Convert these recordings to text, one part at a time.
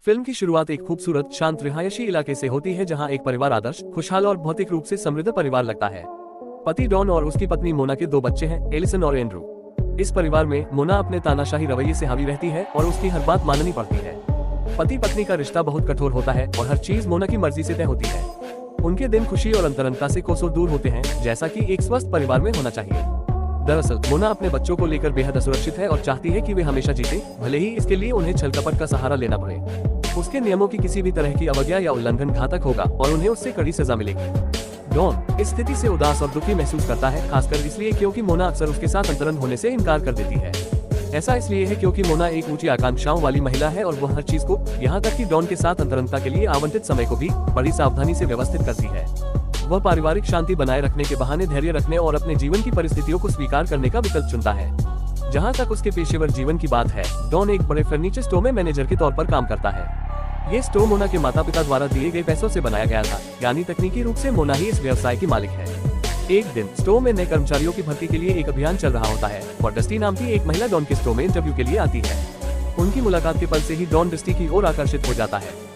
Film की शुरुआत एक खूबसूरत शांत रिहायशी इलाके से होती है जहां एक परिवार आदर्श, खुशहाल और भौतिक रूप से समृद्ध परिवार लगता है। पति डॉन और उसकी पत्नी मोना के दो बच्चे हैं, एलिसन और एंड्रू। इस परिवार में मोना अपने तानाशाही रवैये से हावी रहती है और उसकी हर बात माननी पड़ती है। पति पत्नी का रिश्ता बहुत कठोर होता है और हर चीज मोना की मर्जी से तय होती है। उनके दिन खुशी और अंतरंगता से कोसों दूर होते हैं, जैसा कि एक स्वस्थ परिवार में होना चाहिए। दरअसल मोना अपने बच्चों को लेकर बेहद असुरक्षित है और चाहती है कि वे हमेशा जीते, भले ही इसके लिए उन्हें छल कपट का सहारा लेना पड़े। उसके नियमों की किसी भी तरह की अवज्ञा या उल्लंघन घातक होगा और उन्हें उससे कड़ी सजा मिलेगी। डॉन इस स्थिति से उदास और दुखी महसूस करता है, खासकर इसलिए क्योंकि मोना अक्सर उसके साथ अंतरंग होने से इनकार कर देती है। ऐसा इसलिए है क्योंकि मोना एक ऊंची आकांक्षाओं वाली महिला है और वह हर चीज को, यहाँ तक कि डॉन के साथ अंतरंगता के लिए आवंटित समय को भी बड़ी सावधानी से व्यवस्थित करती है। वह पारिवारिक शांति बनाए रखने के बहाने धैर्य रखने और अपने जीवन की परिस्थितियों को स्वीकार करने का विकल्प चुनता है। जहाँ तक उसके पेशेवर जीवन की बात है, डॉन एक बड़े फर्नीचर स्टोर में मैनेजर के तौर पर काम करता है। ये स्टोर मोना के माता पिता द्वारा दिए गए पैसों से बनाया गया था, यानी तकनीकी रूप से मोना ही इस व्यवसाय की मालिक है। एक दिन स्टोर में नए कर्मचारियों की भर्ती के लिए एक अभियान चल रहा होता है और डस्टी नाम की एक महिला डॉन के स्टोर में इंटरव्यू के लिए आती है। उनकी मुलाकात के पल से ही डॉन डस्टी की ओर आकर्षित हो जाता है।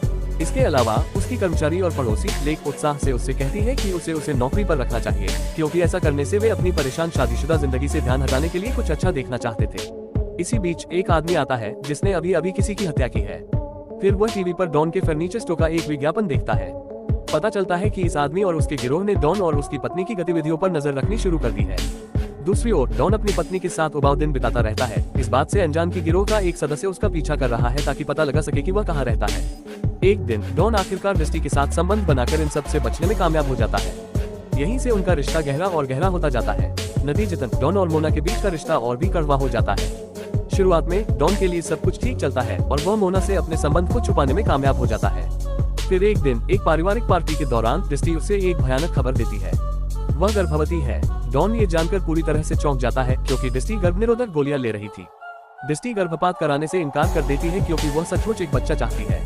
इसके अलावा उसकी कर्मचारी और पड़ोसी लेक उत्साह से उससे कहती है कि उसे नौकरी पर रखना चाहिए, क्योंकि ऐसा करने से वे अपनी परेशान शादीशुदा जिंदगी से ध्यान हटाने के लिए कुछ अच्छा देखना चाहते थे। इसी बीच एक आदमी आता है जिसने अभी अभी किसी की हत्या की है। फिर वह टीवी पर डॉन के फर्नीचर स्टोर का एक विज्ञापन देखता है। पता चलता है कि इस आदमी और उसके गिरोह ने डॉन और उसकी पत्नी की गतिविधियों पर नजर रखनी शुरू कर दी है। दूसरी ओर डॉन अपनी पत्नी के साथ उबाऊ दिन बिताता रहता है, इस बात से अनजान की गिरोह का एक सदस्य उसका पीछा कर रहा है ताकि पता लगा सके कि वह कहाँ रहता है। एक दिन डॉन आखिरकार डस्टी के साथ संबंध बनाकर इन सब से बचने में कामयाब हो जाता है। यहीं से उनका रिश्ता गहरा और गहरा होता जाता है। नतीजतन डॉन और मोना के बीच का रिश्ता और भी कड़वा हो जाता है। शुरुआत में डॉन के लिए सब कुछ ठीक चलता है और वह मोना से अपने संबंध को छुपाने में कामयाब हो जाता है। फिर एक दिन एक पारिवारिक पार्टी के दौरान डस्टी उसे एक भयानक खबर देती है। वह गर्भवती है। डॉन ये जानकर पूरी तरह से चौंक जाता है क्योंकि डस्टी गर्भनिरोधक गोलियां ले रही थी। डस्टी गर्भपात कराने से इनकार कर देती है क्योंकि वह सचमुच एक बच्चा चाहती है।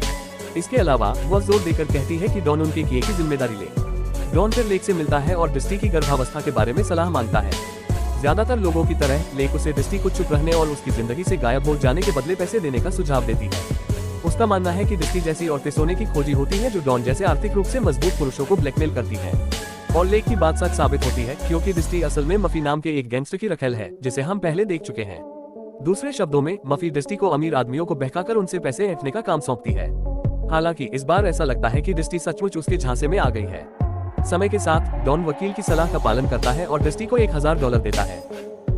इसके अलावा वह जोर देकर कहती है कि डॉन उनके किए की जिम्मेदारी ले। डॉन फिर लेक से मिलता है और डस्टी की गर्भावस्था के बारे में सलाह मांगता है। ज्यादातर लोगों की तरह लेक उसे डस्टी को चुप रहने और उसकी जिंदगी से गायब हो जाने के बदले पैसे देने का सुझाव देती है। उसका मानना है कि डस्टी जैसी औरतें सोने की खोजी होती हैं जो डॉन जैसे आर्थिक रूप से मजबूत पुरुषों को ब्लैकमेल करती हैं। और लेक की बात सच साबित होती है क्योंकि डस्टी असल में मफी नाम के एक गैंगस्टर की रखेल है जिसे हम पहले देख चुके हैं। दूसरे शब्दों में मफी डस्टी को अमीर आदमियों को बहकाकर उनसे पैसे ऐंठने का काम सौंपती है। हालांकि इस बार ऐसा लगता है कि डस्टी सचमुच उसके झांसे में आ गई है। समय के साथ डॉन वकील की सलाह का पालन करता है और डस्टी को $1000 देता है।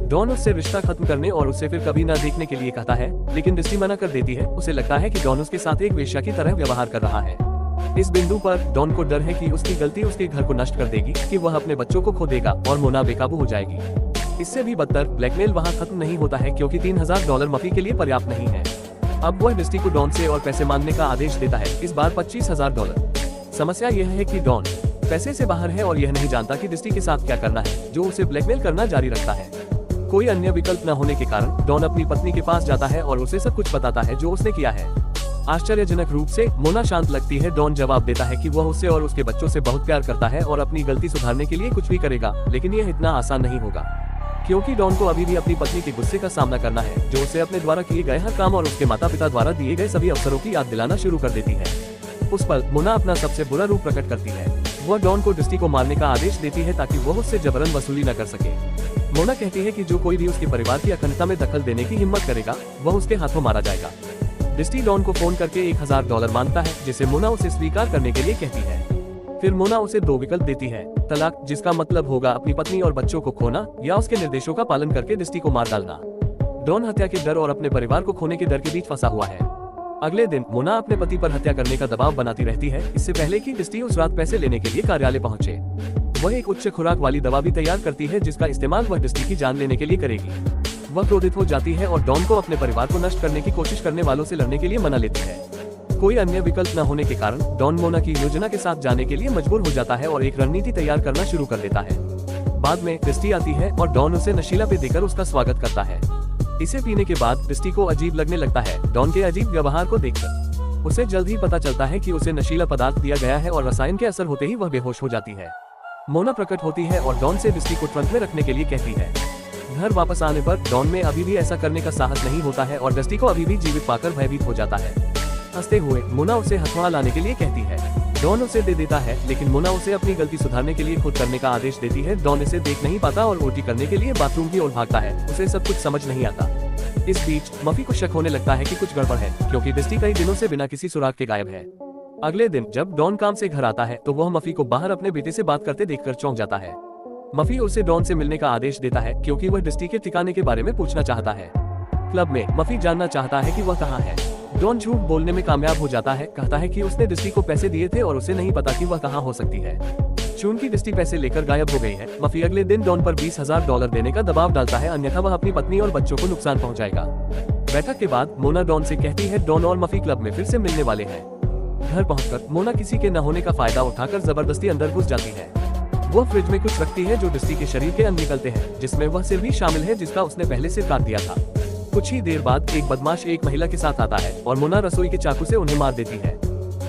डॉन उससे रिश्ता खत्म करने और उससे फिर कभी न देखने के लिए कहता है, लेकिन डस्टी मना कर देती है। उसे लगता है कि डॉन उसके साथ एक वेश्या की तरह व्यवहार कर रहा है। इस बिंदु पर डॉन को डर है कि उसकी गलती उसके घर को नष्ट कर देगी, कि वह अपने बच्चों को खो देगा और मोना बेकाबू हो जाएगी। इससे भी बदतर ब्लैकमेल वहाँ खत्म नहीं होता है क्योंकि $3000 मफी के लिए पर्याप्त नहीं है। अब वह डस्टी को डॉन से और पैसे मांगने का आदेश देता है, इस बार $25000। समस्या यह है कि डॉन पैसे से बाहर है और यह नहीं जानता कि डस्टी के साथ क्या करना है, जो उसे ब्लैकमेल करना जारी रखता है। कोई अन्य विकल्प न होने के कारण डॉन अपनी पत्नी के पास जाता है और उसे सब कुछ बताता है जो उसने किया है। आश्चर्यजनक रूप से मोना शांत लगती है। डॉन जवाब देता है कि वह उससे और उसके बच्चों से बहुत प्यार करता है और अपनी गलती सुधारने के लिए कुछ भी करेगा, लेकिन यह इतना आसान नहीं होगा क्योंकि डॉन को अभी भी अपनी पत्नी के गुस्से का सामना करना है, जो उसे अपने द्वारा किए गए हर काम और उसके माता पिता द्वारा दिए गए सभी अवसरों की याद दिलाना शुरू कर देती है। उस पल मोना अपना सबसे बुरा रूप प्रकट करती है। वह डॉन को डस्टी को मारने का आदेश देती है ताकि वह उससे जबरन वसूली न कर सके। मोना कहती है कि जो कोई भी उसके परिवार की अखंडता में दखल देने की हिम्मत करेगा, वह उसके हाथों मारा जाएगा। डस्टी डॉन को फोन करके $1000 मांगता है, जिसे मोना उसे स्वीकार करने के लिए कहती है। फिर मोना उसे दो विकल्प देती है, तलाक, जिसका मतलब होगा अपनी पत्नी और बच्चों को खोना, या उसके निर्देशों का पालन करके डस्टी को मार डालना। डॉन हत्या के डर और अपने परिवार को खोने के डर के बीच फंसा हुआ है। अगले दिन मोना अपने पति पर हत्या करने का दबाव बनाती रहती है, इससे पहले कि डस्टी उस रात पैसे लेने के लिए कार्यालय पहुंचे। वह एक उच्च खुराक वाली दवा भी तैयार करती है जिसका इस्तेमाल वह डस्टी की जान लेने के लिए करेगी। वह क्रोधित हो जाती है और डॉन को अपने परिवार को नष्ट करने की कोशिश करने वालों से लड़ने के लिए मना लेती है। कोई अन्य विकल्प न होने के कारण डॉन मोना की योजना के साथ जाने के लिए मजबूर हो जाता है और एक रणनीति तैयार करना शुरू कर देता है। बाद में डस्टी आती है और डॉन उसे नशीला पेय देकर उसका स्वागत करता है। इसे पीने के बाद डस्टी को अजीब लगने लगता है डॉन के अजीब व्यवहार को देखकर। उसे जल्द ही पता चलता है कि उसे नशीला पदार्थ दिया गया है और रसायन के असर होते ही वह बेहोश हो जाती है। मोना प्रकट होती है और डॉन से डस्टी को ट्रंक में रखने के लिए कहती है। घर वापस आने पर डॉन में अभी भी ऐसा करने का साहस नहीं होता है और डस्टी को अभी भी जीवित पाकर भयभीत हो जाता है। हंसते हुए मोना उसे हथौड़ा लाने के लिए कहती है। डॉन उसे दे देता है, लेकिन मोना उसे अपनी गलती सुधारने के लिए खुद करने का आदेश देती है। डॉन इसे देख नहीं पाता और उल्टी करने के लिए बाथरूम की ओर भागता है। उसे सब कुछ समझ नहीं आता। इस बीच मफी को शक होने लगता है कि कुछ गड़बड़ है, क्योंकि डिस्टी कई दिनों से बिना किसी सुराग के गायब है। अगले दिन जब डॉन काम से घर आता है तो वह मफी को बाहर अपने बेटे से बात करते देखकर चौंक जाता है। मफी उसे डॉन से मिलने का आदेश देता है, क्योंकि वह डिस्टी के ठिकाने के बारे में पूछना चाहता है। क्लब में मफी जानना चाहता है कि वह कहाँ है। डॉन झूठ बोलने में कामयाब हो जाता है, कहता है कि उसने डिस्टी को पैसे दिए थे और उसे नहीं पता कि वह कहाँ हो सकती है। चूंकि डिस्टी पैसे लेकर गायब हो गई है, मफी अगले दिन डॉन पर $20,000 देने का दबाव डालता है, अन्यथा वह अपनी पत्नी और बच्चों को नुकसान पहुंचाएगा। बैठक के बाद मोना डॉन से कहती है डॉन और मफी क्लब में फिर से मिलने वाले हैं। घर पहुंचकर मोना किसी के न होने का फायदा उठाकर जबरदस्ती अंदर घुस जाती है। वह फ्रिज में कुछ रखती है जो डिस्टी के शरीर के अंदर निकलते हैं, जिसमें वह सिर भी शामिल है जिसका उसने पहले सिर काट दिया था। कुछ ही देर बाद एक बदमाश एक महिला के साथ आता है और मोना रसोई के चाकू से उन्हें मार देती है।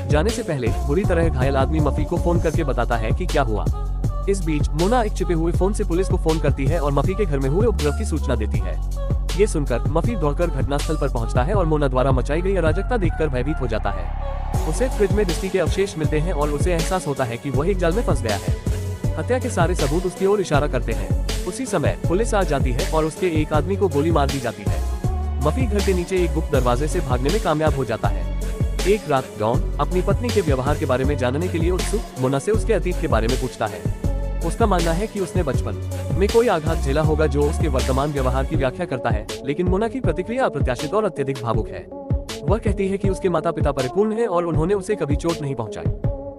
जाने से पहले बुरी तरह घायल आदमी मफी को फोन करके बताता है कि क्या हुआ। इस बीच मोना एक छिपे हुए फोन से पुलिस को फोन करती है और मफी के घर में हुए उपद्रव की सूचना देती है। ये सुनकर मफी दौड़कर घटनास्थल पर पहुंचता है और मोना द्वारा मचाई गई अराजकता देखकर भयभीत हो जाता है। उसे फ्रिज में डिस्टी के अवशेष मिलते हैं और उसे एहसास होता है कि वह एक जाल में फंस गया है। हत्या के सारे सबूत उसकी ओर इशारा करते हैं। उसी समय पुलिस आ जाती है और उसके एक आदमी को गोली मार दी जाती है। मफी घर के नीचे एक गुप्त दरवाजे से भागने में कामयाब हो जाता है। एक रात डॉन अपनी पत्नी के व्यवहार के बारे में जानने के लिए उत्सुक मोना से उसके अतीत के बारे में पूछता है। उसका मानना है कि उसने बचपन में कोई आघात झेला होगा जो उसके वर्तमान व्यवहार की व्याख्या करता है, लेकिन मोना की प्रतिक्रिया अप्रत्याशित और अत्यधिक भावुक है। वह कहती है कि उसके माता पिता परिपूर्ण हैं और उन्होंने उसे कभी चोट नहीं पहुंचाई।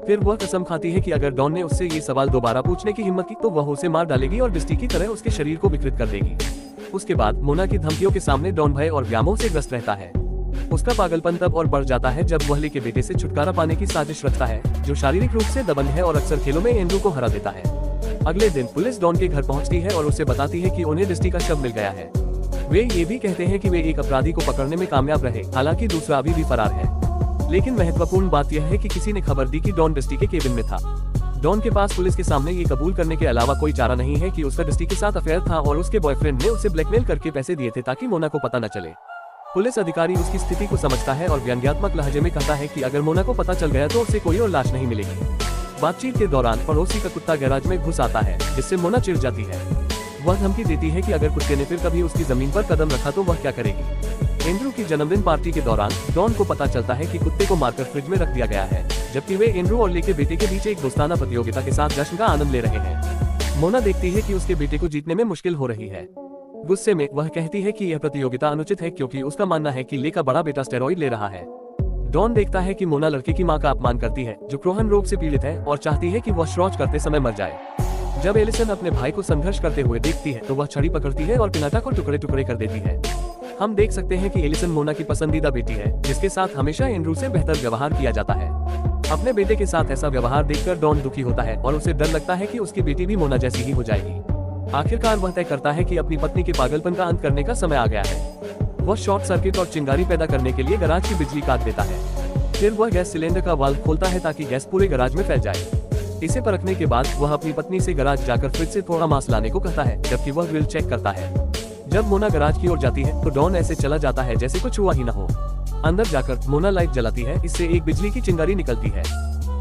फिर वह कसम खाती है कि अगर डॉन ने उससे ये सवाल दोबारा पूछने की हिम्मत की तो वह उसे मार डालेगी और डिस्टी की तरह उसके शरीर को विकृत कर देगी। उसके बाद मोना की धमकियों के सामने डॉन भय और व्यामोह से ग्रस्त रहता है। उसका पागलपन तब और बढ़ जाता है जब वह ली के बेटे से छुटकारा पाने की साजिश रचता है, जो शारीरिक रूप से दबंग है और अक्सर खेलों में एंड्रू को हरा देता है। अगले दिन पुलिस डॉन के घर पहुंचती है और उसे बताती है कि उन्हें डिस्टी का शव मिल गया है। वे ये भी कहते हैं कि वे एक अपराधी को पकड़ने में कामयाब रहे, हालांकि दूसरा अभी भी फरार है। लेकिन महत्वपूर्ण बात यह है कि किसी ने खबर दी कि डॉन डिस्टी के केबिन में था। डॉन के पास पुलिस के सामने ये कबूल करने के अलावा कोई चारा नहीं है कि उसका डिस्टी के साथ अफेयर था और उसके बॉयफ्रेंड ने उसे ब्लैकमेल करके पैसे दिए थे ताकि मोना को पता न चले। पुलिस अधिकारी उसकी स्थिति को समझता है और व्यंग्यात्मक लहजे में कहता है कि अगर मोना को पता चल गया तो उसे कोई और लाश नहीं मिलेगी। बातचीत के दौरान पड़ोसी का कुत्ता गैराज में घुस आता है, जिससे मोना चिढ़ जाती है। वह धमकी देती है कि अगर कुत्ते ने फिर कभी उसकी जमीन पर कदम रखा तो वह क्या करेगी। एंड्रू की जन्मदिन पार्टी के दौरान डॉन को पता चलता है कि कुत्ते को मारकर फ्रिज में रख दिया गया है, जबकि वे एंड्रू और ली के बेटे के बीच एक दोस्ताना प्रतियोगिता के साथ जश्न का आनंद ले रहे हैं। मोना देखती है कि उसके बेटे को जीतने में मुश्किल हो रही है। गुस्से में वह कहती है कि यह प्रतियोगिता अनुचित है, क्योंकि उसका मानना है कि ली का बड़ा बेटा स्टेरॉइड ले रहा है। डॉन देखता है कि मोना लड़के की मां का अपमान करती है, जो क्रोहन रोग से पीड़ित है और चाहती है कि वह शौच करते समय मर जाए। जब एलिसन अपने भाई को संघर्ष करते हुए देखती है तो वह छड़ी पकड़ती है और पिनाटा को टुकड़े टुकड़े कर देती है। हम देख सकते हैं कि एलिसन मोना की पसंदीदा बेटी है, जिसके साथ हमेशा एंड्रू से बेहतर व्यवहार किया जाता है। अपने बेटे के साथ ऐसा व्यवहार देखकर डॉन दुखी होता है और उसे डर लगता है कि उसकी बेटी भी मोना जैसी ही हो जाएगी। आखिरकार वह तय करता है कि अपनी पत्नी के पागलपन का अंत करने का समय आ गया है। वह शॉर्ट सर्किट और चिंगारी पैदा करने के लिए गैराज की बिजली काट देता है। फिर वह गैस सिलेंडर का वाल्व खोलता है ताकि गैस पूरे गैराज में फैल जाए। इसे परखने के बाद वह अपनी पत्नी से गैराज जाकर फ्रिज से थोड़ा मांस लाने को कहता है, जबकि वह ग्रिल चेक करता है। जब मोना गैराज की ओर जाती है तो डॉन ऐसे चला जाता है जैसे कुछ हुआ ही न हो। अंदर जाकर मोना लाइट जलाती है, इससे एक बिजली की चिंगारी निकलती है।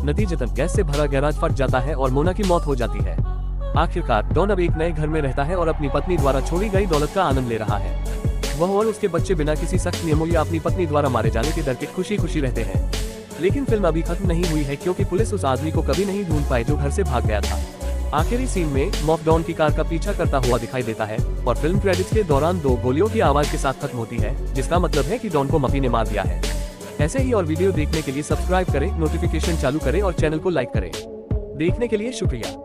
नतीजतन गैस से भरा गैराज फट जाता है और मोना की मौत हो जाती है। आखिरकार डॉन अब एक नए घर में रहता है और अपनी पत्नी द्वारा छोड़ी गई दौलत का आनंद ले रहा है। वह और उसके बच्चे बिना किसी सख्त नियमों या अपनी पत्नी द्वारा मारे जाने के डर के खुशी खुशी रहते हैं। लेकिन फिल्म अभी खत्म नहीं हुई है, क्योंकि पुलिस उस आदमी को कभी नहीं ढूंढ पाए जो घर से भाग गया था। आखिरी सीन में मॉफ डॉन की कार का पीछा करता हुआ दिखाई देता है और फिल्म क्रेडिट्स के दौरान 2 गोलियों की आवाज के साथ खत्म होती है, जिसका मतलब है कि डॉन को मफी ने मार दिया है। ऐसे ही और वीडियो देखने के लिए सब्सक्राइब करें, नोटिफिकेशन चालू करें और चैनल को लाइक करें। देखने के लिए शुक्रिया।